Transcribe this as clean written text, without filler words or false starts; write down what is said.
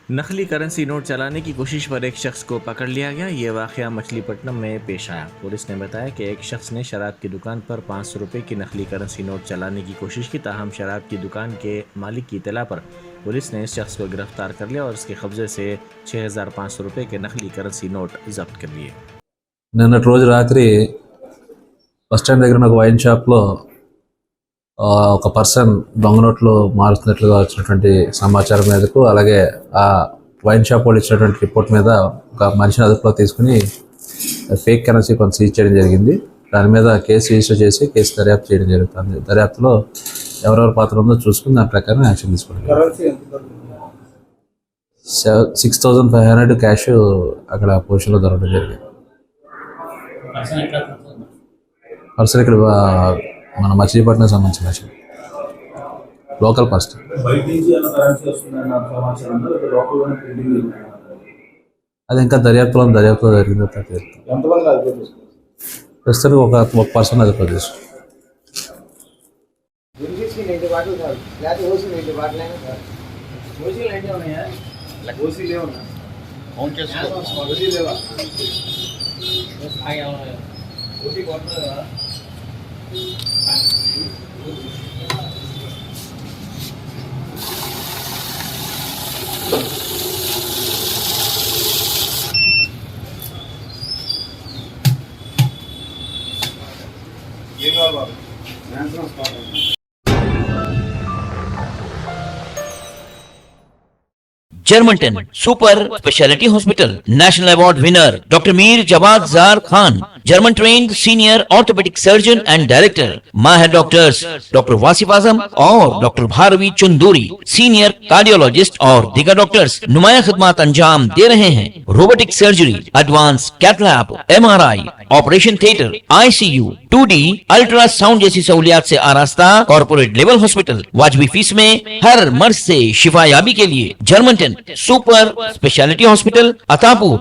नकली currency note चलाने की कोशिश पर एक शख्स को पकड़ लिया गया। ये वाकया मछलीपट्टनम में पेश आया। पुलिस ने बताया कि एक शख्स ने शराब की दुकान पर 500 रुपये की नकली करेंसी नोट चलाने की कोशिश की। ताहम शराब की दुकान के मालिक की इत्तला पर पुलिस ने इस शख्स को गिरफ्तार कर लिया और इसके कब्जे से 6500 रुपये के नकली करेंसी नोट जब्त कर लिए। నిన్నటి రోజు రాత్రి బస్ స్టాండ్ దగ్గర ఒక వైన్ షాప్లో ఒక పర్సన్ దొంగ నోట్లు మారుతున్నట్లుగా వచ్చినటువంటి సమాచారం మేరకు, అలాగే ఆ వైన్ షాప్ వాళ్ళు ఇచ్చినటువంటి రిపోర్ట్ మీద ఒక మనిషిని అదుపులో తీసుకుని ఫేక్ కరెన్సీ కొంత సీజ్ చేయడం జరిగింది. దాని మీద కేసు రిజిస్టర్ చేసి కేసు దర్యాప్తు చేయడం జరుగుతుంది. దర్యాప్తులో ఎవరెవరి పాత్ర ఉందో చూసుకుని దాని ప్రకారం యాక్షన్ తీసుకుంటాం. 6500 క్యాష్ అక్కడ పొజిషన్లో దొరకడం జరిగింది. పర్సన్ ఇక్కడ మన మచిలీపట్నం సంబంధించిన లోకల్ పర్సన్. అది ఇంకా దర్యాప్తులో జరిగిందో ప్రస్తుతానికి ఒక పర్సన్ అది ప్రదేశం. जर्मनटन super speciality hospital, national award winner doctor Mir Jawad Jar Khan, German trained senior orthopaedic surgeon and director, माहिर डॉक्टर्स डॉक्टर वासिफ आजम और doctor Bharvi Chanduri, senior cardiologist और दीगर डॉक्टर्स नुमाया खिदमत अंजाम दे रहे हैं। Robotic surgery, advance cath lab, MRI, operation theatre, ICU, 2D ultrasound जैसी सहूलियात से आरास्ता कॉर्पोरेट लेवल हॉस्पिटल, वाजबी फीस में हर मर्ज से शिफायाबी के लिए Germanton super speciality hospital, Attapur.